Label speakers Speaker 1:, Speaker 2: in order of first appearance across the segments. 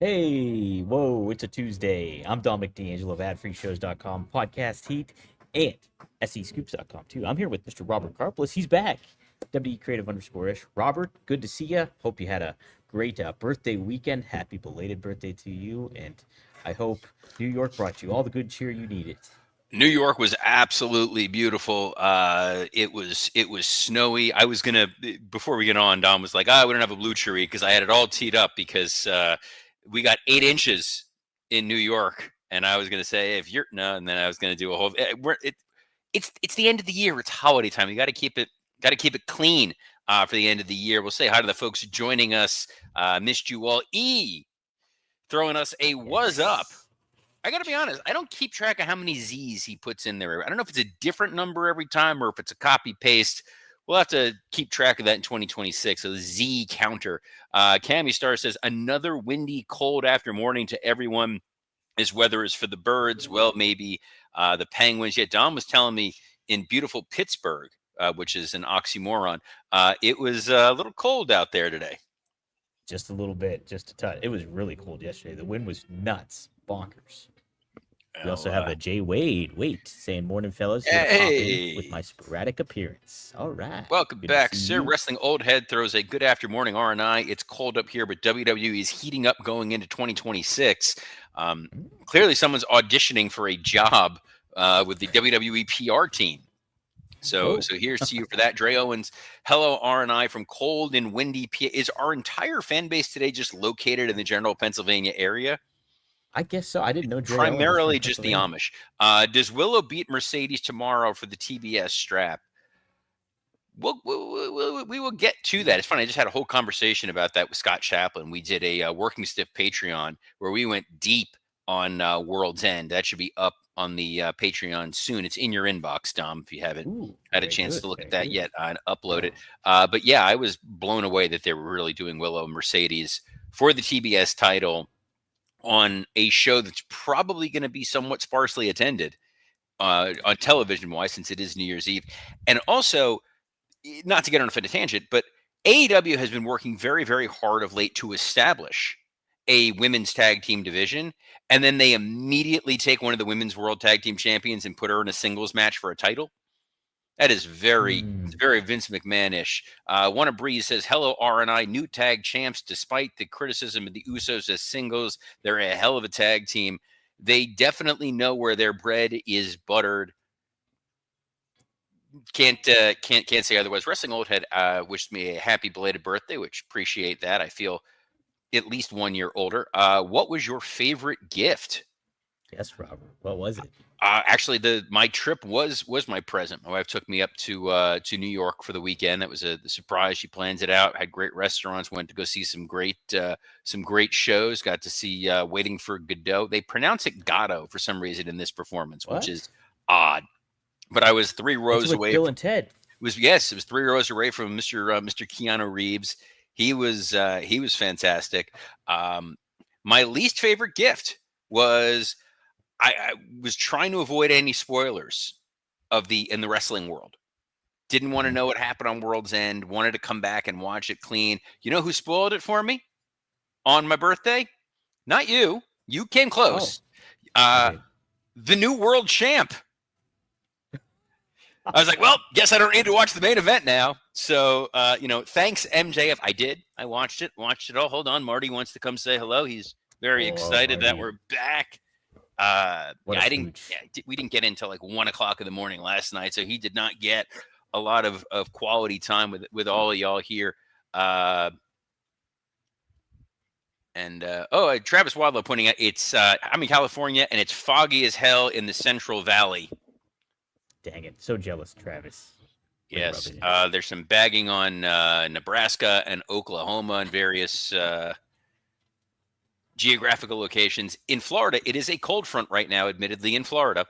Speaker 1: Hey, whoa, it's a Tuesday. I'm Dominic D'Angelo of AdFreeShows.com, Podcast Heat, and SEScoops.com too. I'm here with Mr. Robert Karplis. He's back. WE Creative _ish. Robert, good to see you. Hope you had a great birthday weekend. Happy belated birthday to you. And I hope New York brought you all the good cheer you needed.
Speaker 2: New York was absolutely beautiful. It was snowy. I was gonna before we get on. Dom was like, we don't have a blue cherry because I had it all teed up because we got 8 inches in New York, and I was gonna say if you're no, and then I was gonna do a whole. It's the end of the year. It's holiday time. You got to keep it clean for the end of the year. We'll say hi to the folks joining us. Missed you all. Throwing us a was up. I got to be honest, I don't keep track of how many Z's he puts in there. I don't know if it's a different number every time or if it's a copy paste. We'll have to keep track of that in 2026. So the Z counter. Cammy Star says, another windy, cold after morning to everyone. This weather is for the birds. Well, maybe the penguins. Yeah, Don was telling me in beautiful Pittsburgh, which is an oxymoron, it was a little cold out there today.
Speaker 1: Just a little bit, just a touch. It was really cold yesterday. The wind was nuts, bonkers. We also have a Jay Wade saying, morning, fellas. Here to pop in with my sporadic appearance. All right.
Speaker 2: Welcome back, sir. Wrestling Old Head throws a good after morning R&I. It's cold up here, but WWE is heating up going into 2026. Clearly, someone's auditioning for a job with the WWE PR team. So here's to you for that. Dre Owens, hello, R&I from cold and windy. Is our entire fan base today just located in the general Pennsylvania area?
Speaker 1: I guess so. I didn't know.
Speaker 2: Primarily just the Amish. Does Willow beat Mercedes tomorrow for the TBS strap? We will get to that. It's funny. I just had a whole conversation about that with Scott Chaplin. We did a Working Stiff Patreon where we went deep on World's End. That should be up on the Patreon soon. It's in your inbox, Dom, if you haven't had a chance to look at that yet and upload it. But yeah, I was blown away that they were really doing Willow and Mercedes for the TBS title on a show that's probably going to be somewhat sparsely attended on television-wise, since it is New Year's Eve. And also, not to get on a tangent, but AEW has been working very, very hard of late to establish a women's tag team division, and then they immediately take one of the women's world tag team champions and put her in a singles match for a title. That is very Vince McMahon-ish. Wanna Breeze says, hello, R&I, new tag champs. Despite the criticism of the Usos as singles, they're a hell of a tag team. They definitely know where their bread is buttered. Can't say otherwise. Wrestling Old Head wished me a happy belated birthday, which appreciate that. I feel at least 1 year older. What was your favorite gift?
Speaker 1: Yes, Robert. What was it?
Speaker 2: Actually, my trip was my present. My wife took me up to New York for the weekend. That was a surprise. She plans it out. Had great restaurants. Went to go see some great shows. Got to see Waiting for Godot. They pronounce it Gatto for some reason in this performance, which is odd. But I was 3 rows away.
Speaker 1: Bill and Ted.
Speaker 2: It was 3 rows away from Mr. Keanu Reeves. He was fantastic. My least favorite gift was. I was trying to avoid any spoilers in the wrestling world. Didn't want to know what happened on World's End. Wanted to come back and watch it clean. You know who spoiled it for me on my birthday? Not you. You came close. The new world champ. I was like, well, guess I don't need to watch the main event now. So, thanks, MJF. I did. I watched it all. Hold on. Marty wants to come say hello. He's very excited that we're back. We didn't get in until like 1 o'clock in the morning last night, so he did not get a lot of quality time with all of y'all here. Travis Wadlow pointing out I'm in California and it's foggy as hell in the Central Valley.
Speaker 1: Dang it, so jealous, Travis.
Speaker 2: Yes, there's some bagging on Nebraska and Oklahoma and various geographical locations. In Florida, it is a cold front right now, admittedly, in Florida.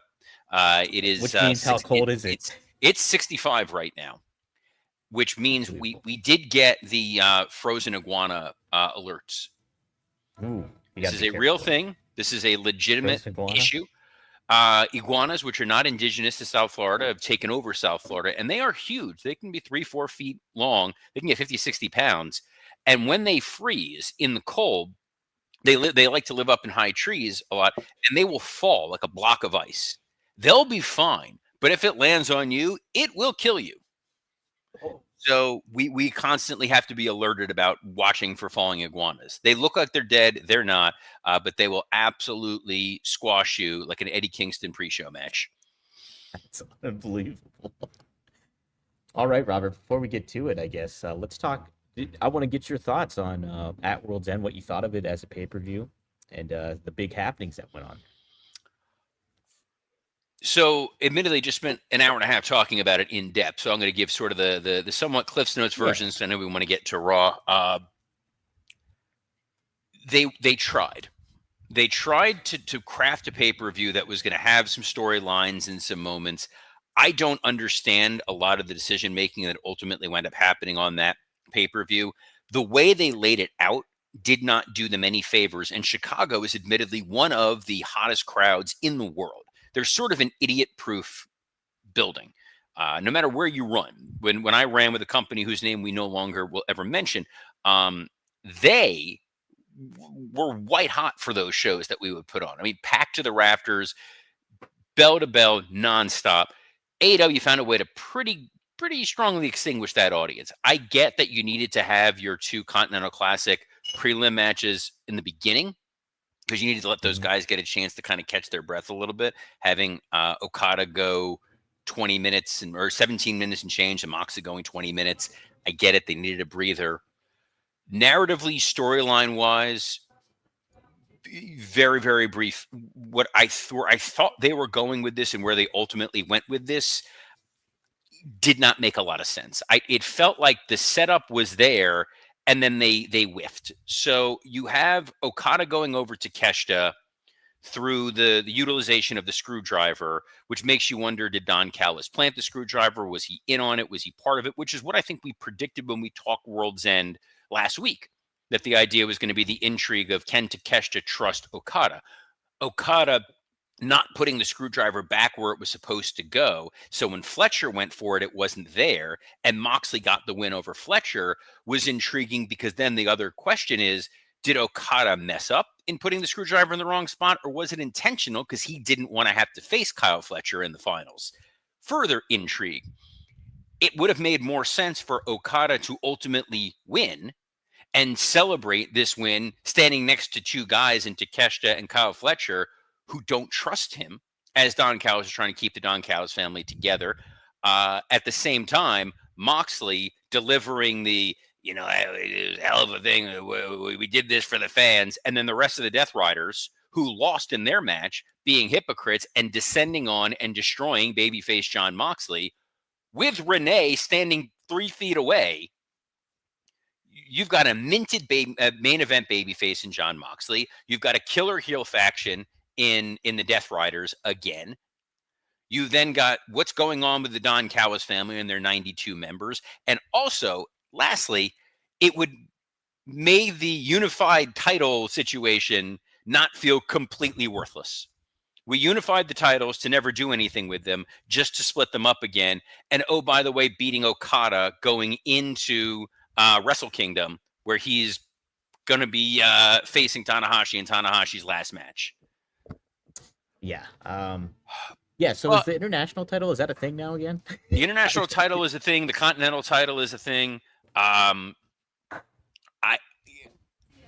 Speaker 2: It is.
Speaker 1: Which means how cold is it?
Speaker 2: It's 65 right now, which means we did get the frozen iguana alerts. This is a real thing. This is a legitimate issue. Iguanas, which are not indigenous to South Florida, have taken over South Florida, and they are huge. They can be 3-4 feet long. They can get 50, 60 pounds. And when they freeze in the cold, They like to live up in high trees a lot, and they will fall like a block of ice. They'll be fine, but if it lands on you, it will kill you.
Speaker 1: Oh,
Speaker 2: So we constantly have to be alerted about watching for falling iguanas. They look like they're dead, they're not, but they will absolutely squash you like an Eddie Kingston pre-show match.
Speaker 1: that's unbelievable. All right, Robert. Before we get to it, I guess let's talk. I want to get your thoughts on at World's End, what you thought of it as a pay per view, and the big happenings that went on.
Speaker 2: So, admittedly, just spent an hour and a half talking about it in depth. So, I'm going to give sort of the somewhat Cliff's Notes
Speaker 1: Yeah.
Speaker 2: version. So, I know we want to get to Raw. They tried. They tried to craft a pay per view that was going to have some storylines and some moments. I don't understand a lot of the decision making that ultimately wound up happening on that pay per view. The way they laid it out did not do them any favors. And Chicago is admittedly one of the hottest crowds in the world. They're sort of an idiot proof building. No matter where you run, when I ran with a company whose name we no longer will ever mention, they were white hot for those shows that we would put on. I mean, packed to the rafters, bell to bell, nonstop. AEW found a way to pretty strongly extinguish that audience. I get that you needed to have your 2 Continental Classic prelim matches in the beginning because you needed to let those guys get a chance to kind of catch their breath a little bit. Having Okada go 20 minutes or 17 minutes and change, and Moxley going 20 minutes. I get it. They needed a breather. Narratively, storyline wise, very, very brief. What I thought they were going with this and where they ultimately went with this did not make a lot of sense. It felt like the setup was there and then they whiffed. So you have Okada going over to Keshta through the utilization of the screwdriver, which makes you wonder, did Don Callis plant the screwdriver? Was he in on it? Was he part of it? Which is what I think we predicted when we talked World's End last week, that the idea was going to be the intrigue of can Takeshita trust Okada? Okada not putting the screwdriver back where it was supposed to go. So when Fletcher went for it, it wasn't there. And Moxley got the win over Fletcher was intriguing because then the other question is, did Okada mess up in putting the screwdriver in the wrong spot, or was it intentional because he didn't want to have to face Kyle Fletcher in the finals? Further intrigue. It would have made more sense for Okada to ultimately win and celebrate this win standing next to 2 guys in Takeshita and Kyle Fletcher who don't trust him, as Don Callis is trying to keep the Don Callis family together. At the same time, Moxley delivering the, it was a hell of a thing. We did this for the fans. And then the rest of the Death Riders, who lost in their match, being hypocrites and descending on and destroying babyface Jon Moxley, with Renee standing 3 feet away. You've got a minted main event babyface in Jon Moxley. You've got a killer heel faction in the Death Riders again. You then got what's going on with the Don Callis family and their 92 members. And also, lastly, it would make the unified title situation not feel completely worthless. We unified the titles to never do anything with them, just to split them up again. And oh, by the way, beating Okada going into Wrestle Kingdom, where he's going to be facing Tanahashi in Tanahashi's last match.
Speaker 1: Yeah. Yeah. So is the international title, is that a thing now again?
Speaker 2: The international title is a thing. The continental title is a thing.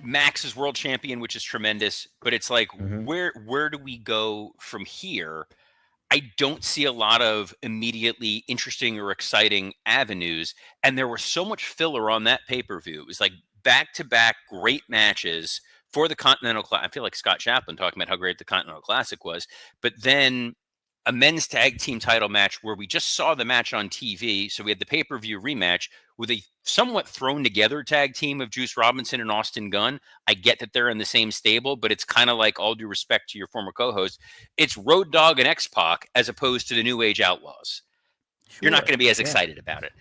Speaker 2: Max is world champion, which is tremendous, but it's like, where do we go from here? I don't see a lot of immediately interesting or exciting avenues. And there was so much filler on that pay-per-view. It was like back-to-back great matches for the Continental Classic. I feel like Scott Chaplin talking about how great the Continental Classic was. But then a men's tag team title match where we just saw the match on TV. So we had the pay-per-view rematch with a somewhat thrown together tag team of Juice Robinson and Austin Gunn. I get that they're in the same stable, but it's kind of like, all due respect to your former co-host, it's Road Dogg and X-Pac as opposed to the New Age Outlaws. Sure. You're not going to be as excited about it.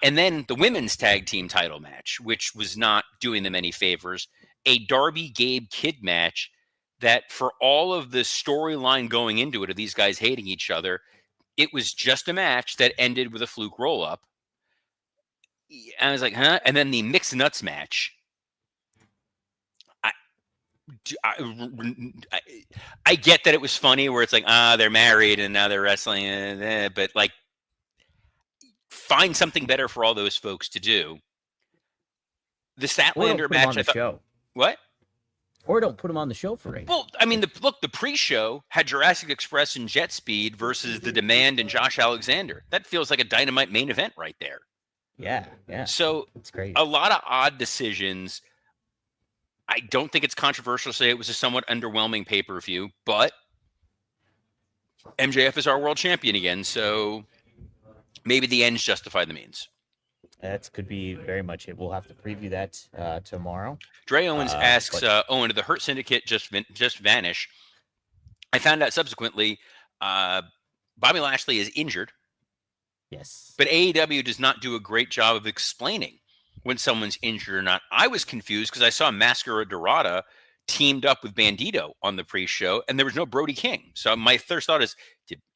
Speaker 2: And then the women's tag team title match, which was not doing them any favors, a Darby Gabe Kid match that, for all of the storyline going into it of these guys hating each other, it was just a match that ended with a fluke roll-up. I was like, huh? And then the Mixed Nuts match. I get that it was funny where it's like, they're married and now they're wrestling, but like, find something better for all those folks to do. The
Speaker 1: Or don't
Speaker 2: Statlander
Speaker 1: put them on
Speaker 2: match, I
Speaker 1: the
Speaker 2: thought,
Speaker 1: show.
Speaker 2: what?
Speaker 1: Or don't put them on the show for right now.
Speaker 2: Well, I mean, the pre-show had Jurassic Express and Jet Speed versus The Demand and Josh Alexander. That feels like a Dynamite main event right there.
Speaker 1: Yeah.
Speaker 2: So
Speaker 1: It's great.
Speaker 2: a lot of odd decisions. I don't think it's controversial to say it was a somewhat underwhelming pay-per-view, but MJF is our world champion again, so maybe the ends justify the means.
Speaker 1: That could be very much it. We'll have to preview that tomorrow.
Speaker 2: Dre Owens asks, Owen, did the Hurt Syndicate just vanish? I found out subsequently Bobby Lashley is injured.
Speaker 1: Yes.
Speaker 2: But AEW does not do a great job of explaining when someone's injured or not. I was confused because I saw Mascara Dorada teamed up with Bandito on the pre-show, and there was no Brody King. So my first thought is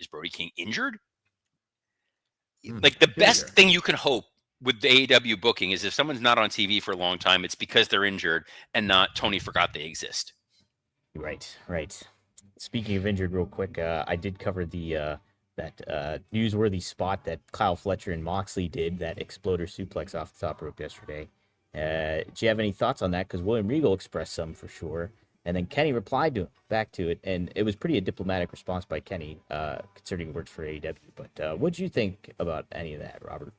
Speaker 2: Brody King injured? Like, the best thing you can hope with the AEW booking is if someone's not on TV for a long time, it's because they're injured and not Tony forgot they exist.
Speaker 1: Right. Speaking of injured, real quick, I did cover the that newsworthy spot that Kyle Fletcher and Moxley did, that exploder suplex off the top rope yesterday. Do you have any thoughts on that? Because William Regal expressed some for sure, and then Kenny replied to him, back to it, and it was pretty a diplomatic response by Kenny, considering he works for AEW. But what do you think about any of that, Robert?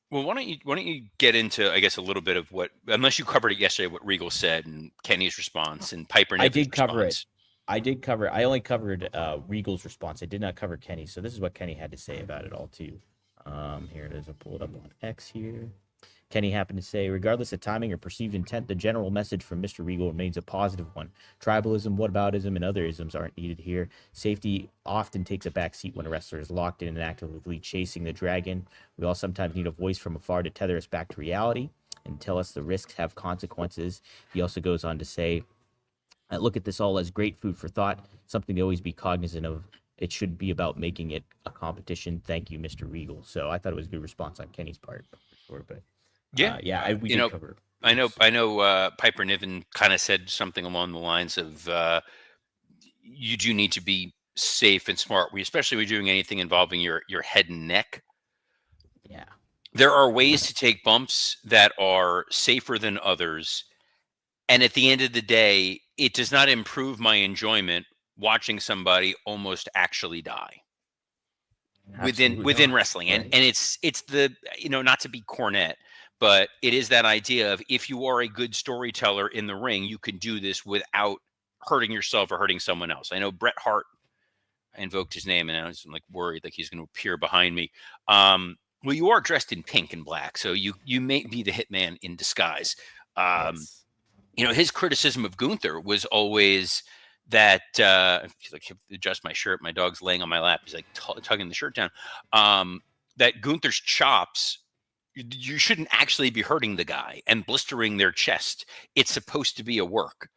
Speaker 2: Well, why don't you get into, I guess, a little bit of what, unless you covered it yesterday, what Regal said and Kenny's response and Piper Niven's
Speaker 1: I did cover
Speaker 2: response.
Speaker 1: I only covered Regal's response. I did not cover Kenny. So this is what Kenny had to say about it all too. Here it is. I'll pull it up on X here. Kenny happened to say, regardless of timing or perceived intent, the general message from Mr. Regal remains a positive one. Tribalism, whataboutism, and other isms aren't needed here. Safety often takes a back seat when a wrestler is locked in and actively chasing the dragon. We all sometimes need a voice from afar to tether us back to reality and tell us the risks have consequences. He also goes on to say, I look at this all as great food for thought, something to always be cognizant of. It should be about making it a competition. Thank you, Mr. Regal. So I thought it was a good response on Kenny's part, for sure. But we did cover.
Speaker 2: I know. Piper Niven kind of said something along the lines of, "You do need to be safe and smart, especially when you're doing anything involving your head and neck."
Speaker 1: Yeah,
Speaker 2: there are ways to take bumps that are safer than others, and at the end of the day, it does not improve my enjoyment watching somebody almost actually die within wrestling.
Speaker 1: Right.
Speaker 2: And it's the, not to be cornet, but it is that idea of, if you are a good storyteller in the ring, you can do this without hurting yourself or hurting someone else. I know Bret Hart, I invoked his name and I was like worried like he's going to appear behind me. Well, you are dressed in pink and black, so you may be the hitman in disguise.
Speaker 1: Yes.
Speaker 2: His criticism of Gunther was always that, like, adjust my shirt, my dog's laying on my lap, he's like tugging the shirt down, that Gunther's chops, you shouldn't actually be hurting the guy and blistering their chest. It's supposed to be a work.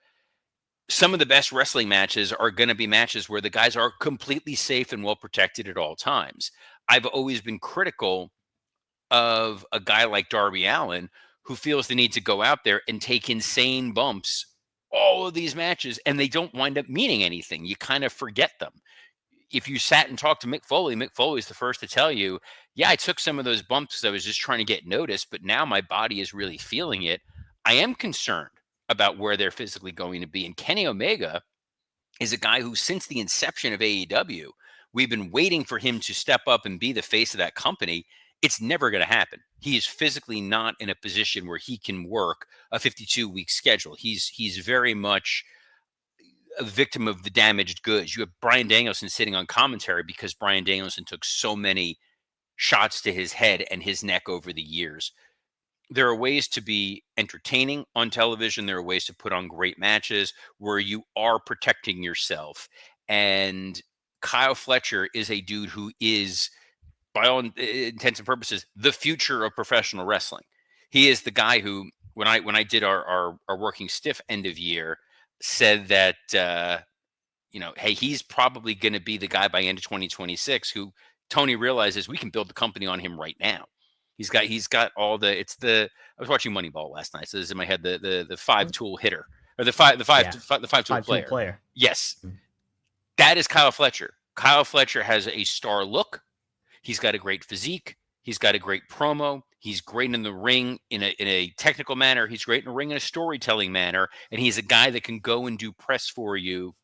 Speaker 2: Some of the best wrestling matches are going to be matches where the guys are completely safe and well protected at all times. I've always been critical of a guy like Darby Allin, who feels the need to go out there and take insane bumps all of these matches, and they don't wind up meaning anything. You kind of forget them. If you sat and talked to Mick Foley's the first to tell you, yeah, I took some of those bumps because I was just trying to get noticed, but now my body is really feeling it. I am concerned about where they're physically going to be. And Kenny Omega is a guy who, since the inception of AEW, we've been waiting for him to step up and be the face of that company. It's never going to happen. He is physically not in a position where he can work a 52-week schedule. He's very much a victim of the damaged goods. You have Bryan Danielson sitting on commentary because Bryan Danielson took so many shots to his head and his neck over the years. There are ways to be entertaining on television. There are ways to put on great matches where you are protecting yourself. And Kyle Fletcher is a dude who is, by all intents and purposes, the future of professional wrestling. He is the guy who, when I did our working stiff end of year, said that, hey, he's probably going to be the guy by end of 2026 who Tony realizes we can build the company on him right now. He's got all the, I was watching Moneyball last night, so this is in my head, the 5-tool hitter. or the
Speaker 1: Yeah,
Speaker 2: 5 tool
Speaker 1: 5 tool
Speaker 2: player.
Speaker 1: player.
Speaker 2: Yes,
Speaker 1: Mhm.
Speaker 2: that is Kyle Fletcher. Kyle Fletcher has a star look. He's got a great physique. He's got a great promo. He's great in the ring in a technical manner. He's great in the ring in a storytelling manner. And he's a guy that can go and do press for you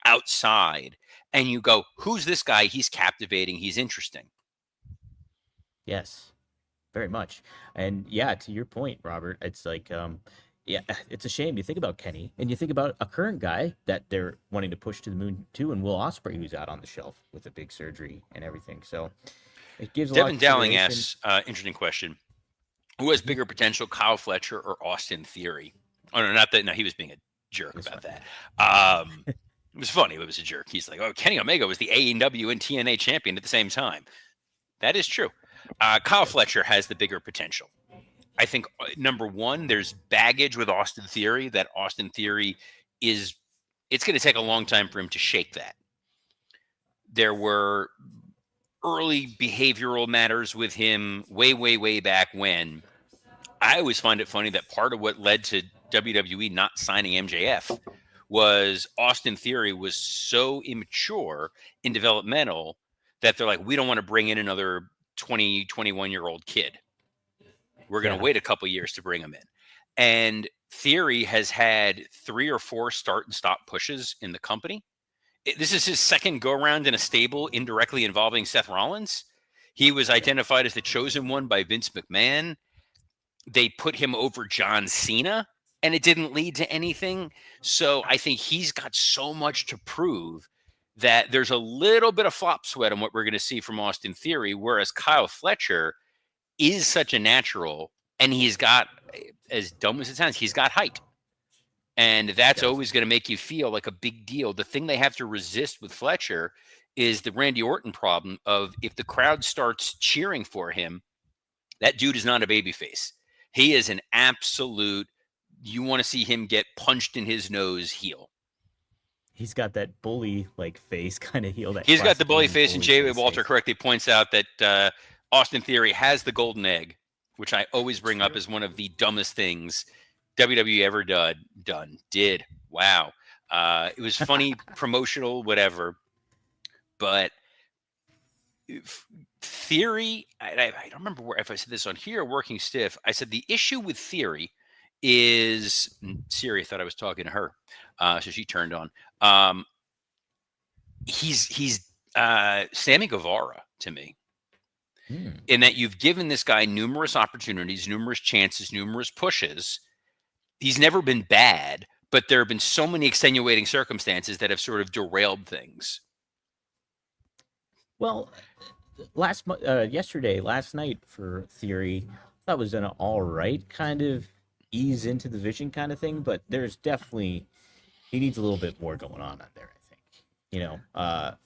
Speaker 2: outside. And you go, who's this guy? He's captivating. He's interesting.
Speaker 1: Yes, very much. And yeah, to your point, Robert, it's like, yeah, it's a shame. You think about Kenny, and you think about a current guy that they're wanting to push to the moon too, and Will Ospreay, who's out on the shelf with a big surgery and everything. So it gives a lot of
Speaker 2: Devin Dowling
Speaker 1: consideration.
Speaker 2: asks, interesting question. Who has
Speaker 1: Mhm.
Speaker 2: bigger potential, Kyle Fletcher or Austin Theory? Oh, no, not that. No, he was being a jerk
Speaker 1: It's
Speaker 2: about
Speaker 1: fine.
Speaker 2: that. It was funny. It was a jerk. He's like, oh, Kenny Omega was the AEW and TNA champion at the same time. That is true. Kyle Fletcher has the bigger potential. I think number one, there's baggage with Austin Theory that Austin Theory is. It's going to take a long time for him to shake that. There were early behavioral matters with him way, way, way back when. I always find it funny that part of what led to WWE not signing MJF was Austin Theory was so immature in developmental that they're like, we don't want to bring in another 20, 21-year-old kid. We're going to
Speaker 1: Yeah,
Speaker 2: wait a couple years to bring him in. And Theory has had 3 or 4 start and stop pushes in the company. This is his second go around in a stable indirectly involving Seth Rollins. He was identified as the chosen one by Vince McMahon. They put him over John Cena and it didn't lead to anything. So I think he's got so much to prove that there's a little bit of flop sweat on what we're going to see from Austin Theory, whereas Kyle Fletcher is such a natural and he's got, as dumb as it sounds, he's got height. And that's
Speaker 1: does.
Speaker 2: always going to make you feel like a big deal. The thing they have to resist with Fletcher is the Randy Orton problem of if the crowd starts cheering for him, that dude is not a babyface. He is an absolute, you want to see him get punched in his nose heel.
Speaker 1: He's got that bully like face kind of heel, that
Speaker 2: He's got the
Speaker 1: classic
Speaker 2: bully
Speaker 1: 80s
Speaker 2: face, and
Speaker 1: bully
Speaker 2: J.W.
Speaker 1: face
Speaker 2: Walter correctly points out that Austin Theory has the golden egg, which I always bring up
Speaker 1: True.
Speaker 2: as one of the dumbest things WWE ever did. Wow. It was funny, promotional, whatever. But Theory, I don't remember if I said this on here, Working Stiff. I said the issue with Theory is Siri thought I was talking to her, so she turned on. He's Sammy Guevara to me, in that you've given this guy numerous opportunities, numerous chances, numerous pushes. He's never been bad, but there have been so many extenuating circumstances that have sort of derailed things.
Speaker 1: Well, last night for Theory, that was an all right kind of ease into the vision kind of thing, but there's definitely he needs a little bit more going on there. I think,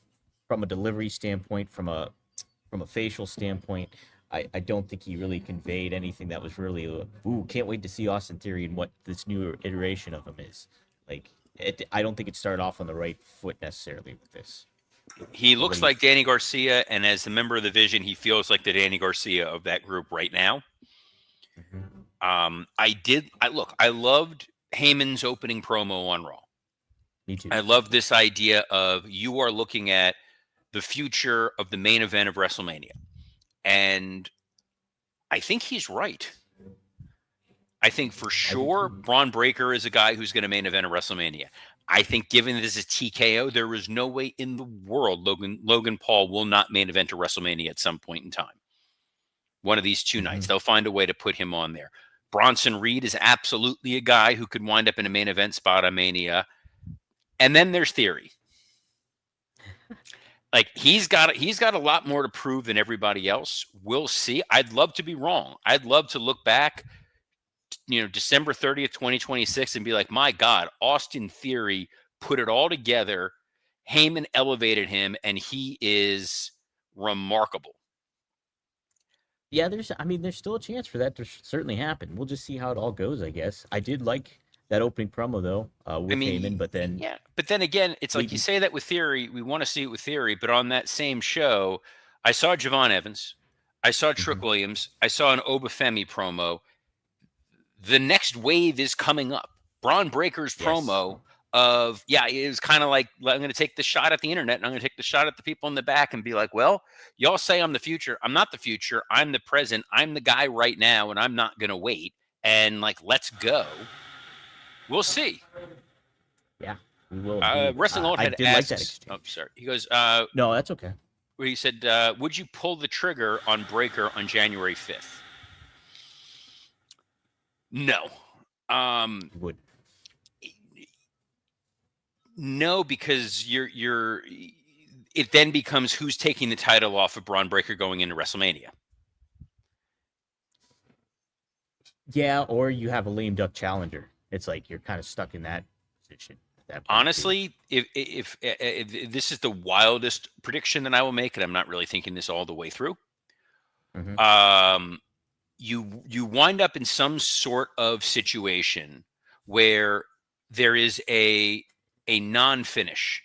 Speaker 1: from a delivery standpoint, from a facial standpoint, I don't think he really conveyed anything that was really ooh, can't wait to see Austin Theory and what this new iteration of him is like. I don't think it started off on the right foot necessarily with this.
Speaker 2: He
Speaker 1: But what
Speaker 2: looks
Speaker 1: do you?
Speaker 2: like Danny Garcia, and as a member of the Vision, he feels like the Danny Garcia of that group right now.
Speaker 1: Mhm.
Speaker 2: I loved Heyman's opening promo on Raw.
Speaker 1: Me too.
Speaker 2: I love this idea of you are looking at the future of the main event of WrestleMania. And I think he's right. I think for
Speaker 1: I do
Speaker 2: sure
Speaker 1: too.
Speaker 2: Braun Breaker is a guy who's going to main event of WrestleMania. I think given this is TKO, there is no way in the world Logan Paul will not main event to WrestleMania at some point in time. One of these 2 nights.
Speaker 1: Hmm.
Speaker 2: They'll find a way to put him on there. Bronson Reed is absolutely a guy who could wind up in a main event spot on Mania. And then there's Theory. Like he's got a lot more to prove than everybody else. We'll see. I'd love to be wrong. I'd love to look back, December 30th, 2026 and be like, my God, Austin Theory put it all together. Heyman elevated him and he is remarkable.
Speaker 1: Yeah, there's still a chance for that to certainly happen. We'll just see how it all goes, I guess. I did like that opening promo though,
Speaker 2: I
Speaker 1: with Heyman,
Speaker 2: mean,
Speaker 1: but then
Speaker 2: yeah, but then again, it's like you
Speaker 1: leading.
Speaker 2: say that with Theory, we want to see it with Theory, but on that same show, I saw Javon Evans, I saw Trick
Speaker 1: Mhm.
Speaker 2: Williams, I saw an Obafemi promo. The next wave is coming up. Braun Breaker's
Speaker 1: Yes.
Speaker 2: promo of, yeah, it was kind of like, I'm going to take the shot at the internet and I'm going to take the shot at the people in the back and be like, well, y'all say I'm the future. I'm not the future. I'm the present. I'm the guy right now, and I'm not going to wait. And like, let's go. We'll see.
Speaker 1: Yeah, we will indeed.
Speaker 2: Wrestling Old
Speaker 1: I
Speaker 2: Head
Speaker 1: did like that
Speaker 2: asks, oh,
Speaker 1: exchange.
Speaker 2: sorry. He goes,
Speaker 1: No, that's okay.
Speaker 2: he said, would you pull the trigger on Breaker on January 5th? No.
Speaker 1: You would.
Speaker 2: No, because it then becomes who's taking the title off of Braun Breaker going into WrestleMania.
Speaker 1: Yeah, or you have a lame duck challenger. It's like you're kind of stuck in that position at that point too.
Speaker 2: Honestly, if this is the wildest prediction that I will make, and I'm not really thinking this all the way through,
Speaker 1: Hmm.
Speaker 2: you wind up in some sort of situation where there is a non-finish,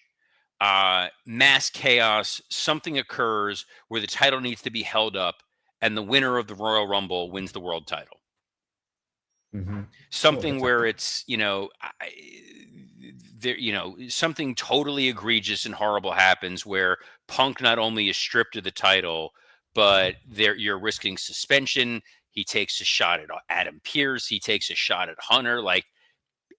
Speaker 2: mass chaos. Something occurs where the title needs to be held up, and the winner of the Royal Rumble wins the world title.
Speaker 1: Hmm. Oh,
Speaker 2: Something
Speaker 1: that's
Speaker 2: where
Speaker 1: okay.
Speaker 2: it's there, something totally egregious and horrible happens where Punk not only is stripped of the title, but you're risking suspension. He takes a shot at Adam Pearce. He takes a shot at Hunter. Like,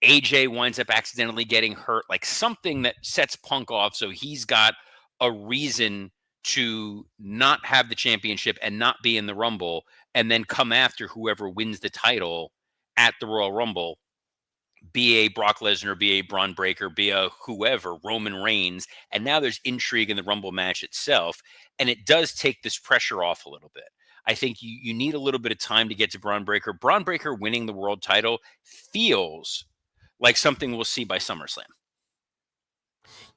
Speaker 2: AJ winds up accidentally getting hurt. Like, something that sets Punk off, so he's got a reason to not have the championship and not be in the Rumble, and then come after whoever wins the title at the Royal Rumble, be a Brock Lesnar, be a Braun Breaker, be a whoever, Roman Reigns. And now there's intrigue in the Rumble match itself. And it does take this pressure off a little bit. I think you need a little bit of time to get to Braun Breaker. Braun Breaker winning the world title feels like something we'll see by SummerSlam.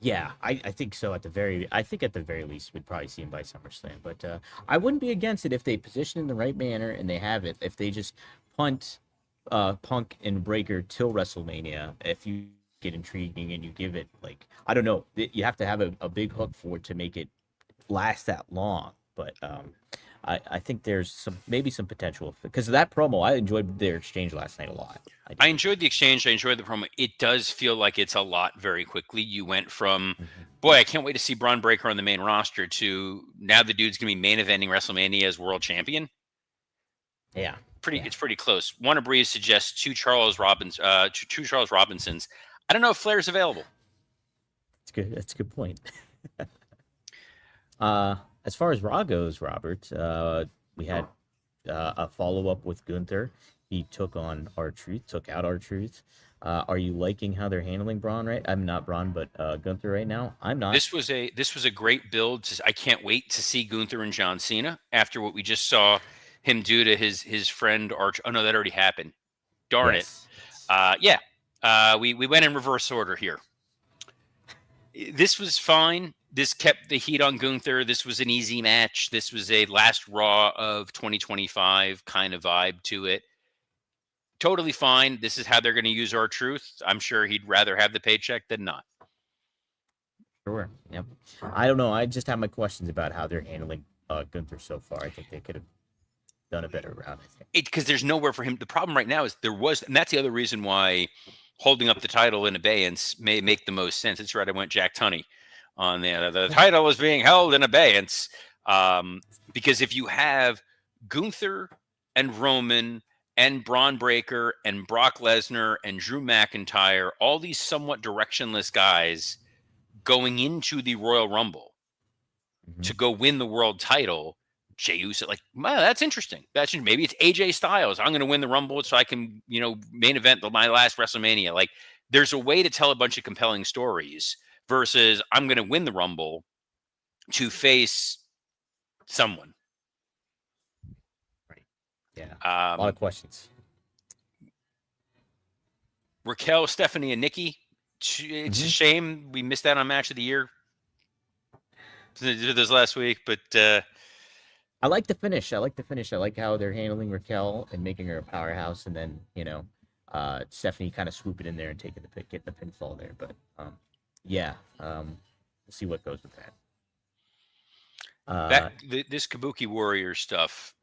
Speaker 1: Yeah, I think so. I think at the very least we'd probably see him by SummerSlam. But I wouldn't be against it if they position in the right manner and they have it. If they just punt Punk and Breaker till WrestleMania, if you get intriguing and you give it like I don't know, you have to have a big hook for it to make it last that long. But I think there's maybe some potential because of that promo. I enjoyed their exchange last night a lot. I
Speaker 2: I
Speaker 1: did.
Speaker 2: enjoyed the exchange. I enjoyed the promo. It does feel like it's a lot very quickly. You went from,
Speaker 1: Mhm.
Speaker 2: boy, I can't wait to see Braun Breaker on the main roster, to now the dude's going to be main eventing WrestleMania as world champion.
Speaker 1: Yeah, yeah,
Speaker 2: It's pretty close. Warner Breeze suggests two Charles Robinsons. I don't know if Flair's available.
Speaker 1: it's good. That's a good point. Uh, as far as Raw goes, Robert, we had a follow up with Gunther. He took on our truth, took out our truth. Are you liking how they're handling Braun? Right, I'm not Braun, but Gunther right now. I'm not.
Speaker 2: This was a great build. I can't wait to see Gunther and John Cena after what we just saw him do to his friend Arch. Oh no, that already happened. Darn it.
Speaker 1: Yes, yes.
Speaker 2: Yeah. We went in reverse order here. This was fine. This kept the heat on Gunther. This was an easy match. This was a last Raw of 2025 kind of vibe to it. Totally fine. This is how they're going to use our truth. I'm sure he'd rather have the paycheck than not.
Speaker 1: Sure. Yep. I don't know. I just have my questions about how they're handling Gunther so far. I think they could have done a better round. I think.
Speaker 2: Because there's nowhere for him. The problem right now is and that's the other reason why holding up the title in abeyance may make the most sense. It's right. I went Jack Tunney on the title is being held in abeyance. Because if you have Gunther and Roman and Braun Breaker and Brock Lesnar and Drew McIntyre, all these somewhat directionless guys going into the Royal Rumble
Speaker 1: Mhm.
Speaker 2: to go win the world title, Jey Uso, like, wow, that's interesting. Maybe it's AJ Styles. I'm going to win the Rumble so I can, main event my last WrestleMania. Like, there's a way to tell a bunch of compelling stories versus I'm going to win the Rumble to face someone.
Speaker 1: Right. Yeah. A lot
Speaker 2: Um,
Speaker 1: of questions.
Speaker 2: Raquel, Stephanie, and Nikki. It's a
Speaker 1: Hmm.
Speaker 2: shame we missed out on Match of the Year this last week, but
Speaker 1: I like the finish. I like the finish. I like how they're handling Raquel and making her a powerhouse, and then Stephanie kind of swooping in there and taking the pick, getting the pinfall there. But yeah, we'll see what goes with that.
Speaker 2: this Kabuki Warrior stuff,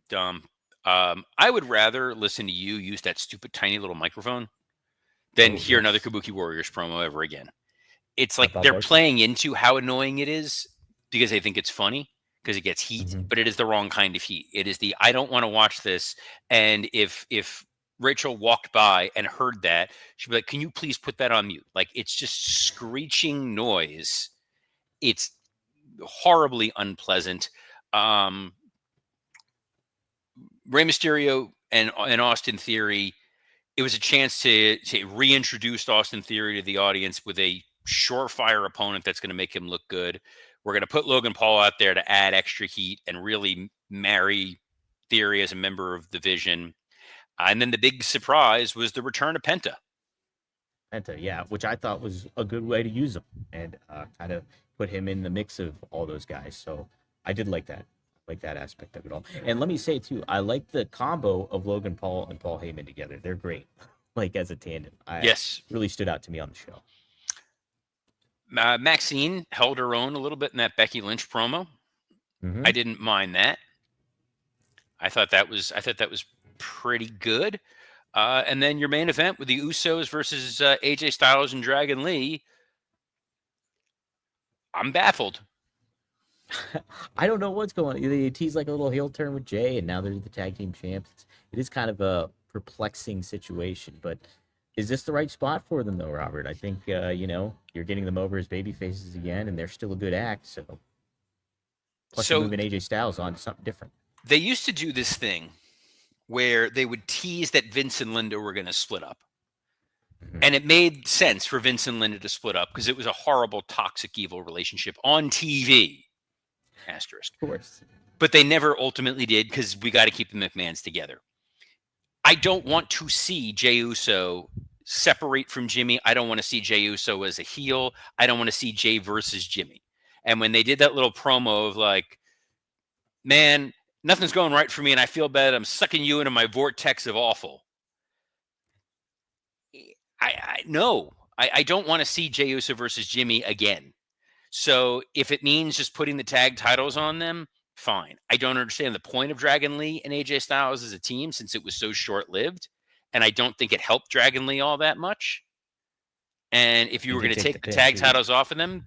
Speaker 2: Dom. I would rather listen to you use that stupid tiny little microphone than
Speaker 1: Oh
Speaker 2: hear another
Speaker 1: yes.
Speaker 2: Kabuki Warriors promo ever again. It's like
Speaker 1: About
Speaker 2: they're
Speaker 1: right.
Speaker 2: playing into how annoying it is because they think it's funny because it gets heat,
Speaker 1: Mhm.
Speaker 2: but it is the wrong kind of heat. It is the I don't want to watch this. And if Rachel walked by and heard that, she'd be like, "Can you please put that on mute?" Like it's just screeching noise. It's horribly unpleasant. Um, Rey Mysterio and Austin Theory, it was a chance to reintroduce Austin Theory to the audience with a surefire opponent that's going to make him look good. We're going to put Logan Paul out there to add extra heat and really marry Theory as a member of the Vision. And then the big surprise was the return of Penta.
Speaker 1: Penta, yeah, which I thought was a good way to use him and kind of put him in the mix of all those guys. So I did like that aspect of it all. And let me say too, I like the combo of Logan Paul and Paul Heyman together. They're great, like as a tandem. I
Speaker 2: Yes,
Speaker 1: really stood out to me on the show.
Speaker 2: Maxine held her own a little bit in that Becky Lynch promo. I
Speaker 1: Hmm.
Speaker 2: didn't mind that. I thought that was pretty good. And then your main event with the Usos versus AJ Styles and Dragon Lee. I'm baffled.
Speaker 1: I don't know what's going on. They tease like a little heel turn with Jay, and now they're the tag team champs. It is kind of a perplexing situation, but is this the right spot for them, though, Robert? I think, you're getting them over as baby faces again, and they're still a good act. So, plus you're
Speaker 2: So
Speaker 1: moving AJ Styles on to something different.
Speaker 2: they used to do this thing where they would tease that Vince and Linda were going to split up.
Speaker 1: Hmm.
Speaker 2: And it made sense for Vince and Linda to split up because it was a horrible, toxic, evil relationship on TV. Asterisk.
Speaker 1: Of course.
Speaker 2: But they never ultimately did because we got to keep the McMahons together. I don't want to see Jey Uso separate from Jimmy. I don't want to see Jey Uso as a heel. I don't want to see Jey versus Jimmy. And when they did that little promo of like, man, nothing's going right for me and I feel bad. I'm sucking you into my vortex of awful. I don't want to see Jey Uso versus Jimmy again. So if it means just putting the tag titles on them, fine. I don't understand the point of Dragon Lee and AJ Styles as a team since it was so short lived. And I don't think it helped Dragon Lee all that much. And if you
Speaker 1: He
Speaker 2: were going
Speaker 1: did
Speaker 2: to
Speaker 1: take the
Speaker 2: take the
Speaker 1: pin,
Speaker 2: tag
Speaker 1: too.
Speaker 2: titles off of them,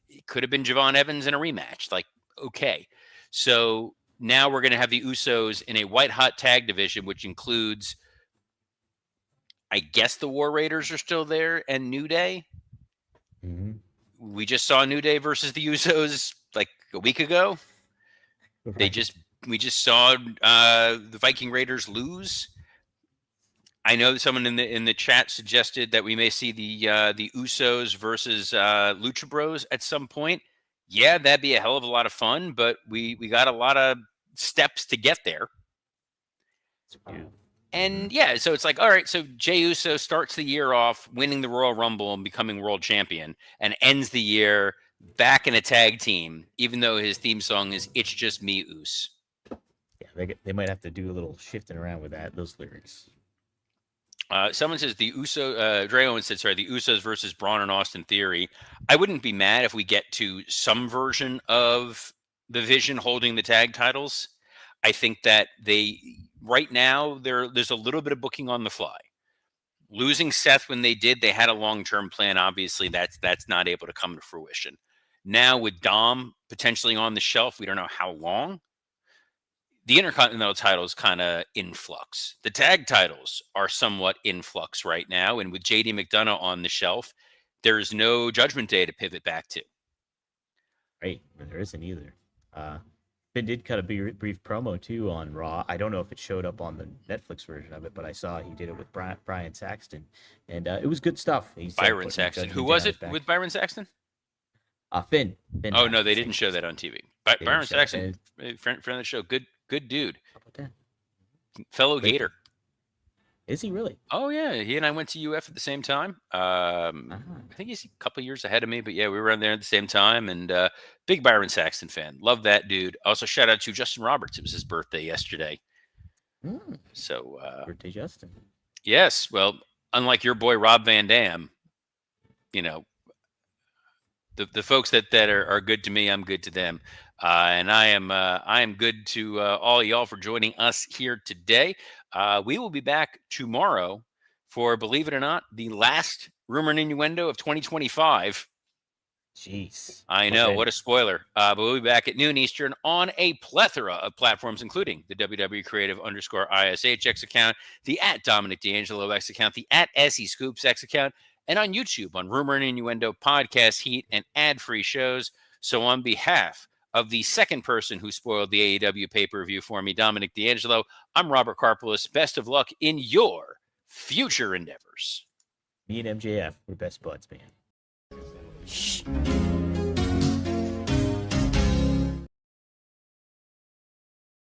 Speaker 2: it could have been Javon Evans in a rematch. Like, okay. So now we're going to have the Usos in a white hot tag division, which includes, I guess, the War Raiders are still there and New Day.
Speaker 1: Hmm.
Speaker 2: We just saw New Day versus the Usos like a week ago. They
Speaker 1: Right.
Speaker 2: just we just saw the Viking Raiders lose. I know that someone in the chat suggested that we may see the Usos versus Lucha Bros at some point. Yeah, that'd be a hell of a lot of fun, but we got a lot of steps to get there.
Speaker 1: Yeah. Hmm.
Speaker 2: And yeah, so it's like, all right, so Jey Uso starts the year off winning the Royal Rumble and becoming world champion, and ends the year back in a tag team, even though his theme song is "It's Just Me, Us."
Speaker 1: Yeah, they might have to do a little shifting around with those lyrics.
Speaker 2: Someone says the Dre Owens said, sorry, the Usos versus Braun and Austin Theory. I wouldn't be mad if we get to some version of the Vision holding the tag titles. I think that right now, there's a little bit of booking on the fly. Losing Seth when they did, they had a long-term plan. Obviously, that's not able to come to fruition. Now with Dom potentially on the shelf, we don't know how long. The Intercontinental title is kind of in flux. The tag titles are somewhat in flux right now. And with JD McDonough on the shelf, there's no Judgment Day to pivot back to.
Speaker 1: Right, there isn't either. Finn did cut a brief promo too on Raw. I don't know if it showed up on the Netflix version of it, but I saw he did it with Brian Saxton, and it was good stuff. He said
Speaker 2: Byron
Speaker 1: putting
Speaker 2: Saxton. Who
Speaker 1: Judgment Day
Speaker 2: was
Speaker 1: on
Speaker 2: it
Speaker 1: his back.
Speaker 2: with Byron Saxton?
Speaker 1: Finn
Speaker 2: Oh, no,
Speaker 1: Balor,
Speaker 2: they
Speaker 1: same
Speaker 2: didn't show
Speaker 1: thing.
Speaker 2: that on TV.
Speaker 1: They didn't
Speaker 2: Byron
Speaker 1: show it.
Speaker 2: Saxton,
Speaker 1: And
Speaker 2: friend of the show, good dude,
Speaker 1: how about that?
Speaker 2: fellow
Speaker 1: Great.
Speaker 2: Gator.
Speaker 1: Is he really?
Speaker 2: Oh yeah, he and I went to UF at the same time.
Speaker 1: Uh-huh.
Speaker 2: I think he's a couple years ahead of me, but yeah, we were on there at the same time. And big Byron Saxton fan, love that dude. Also, shout out to Justin Roberts. It was his birthday yesterday.
Speaker 1: Mm,
Speaker 2: So
Speaker 1: birthday Justin.
Speaker 2: yes, well, unlike your boy Rob Van Dam, you know, the folks that are good to me, I'm good to them. And I am good to all y'all for joining us here today. We will be back tomorrow for, believe it or not, the last Rumor and Innuendo of 2025.
Speaker 1: Jeez.
Speaker 2: I know,
Speaker 1: Okay.
Speaker 2: what a spoiler. But we'll be back at noon Eastern on a plethora of platforms, including the WW_Creative_ISHX account, the @Dominic D'Angelo X account, the @SE Scoops X account, and on YouTube on Rumor and Innuendo Podcast Heat and ad-free shows. So on behalf of the second person who spoiled the AEW pay-per-view for me, Dominic D'Angelo, I'm Robert Karpelis. Best of luck in your future endeavors.
Speaker 1: Me and MJF, we're best buds, man. Shh.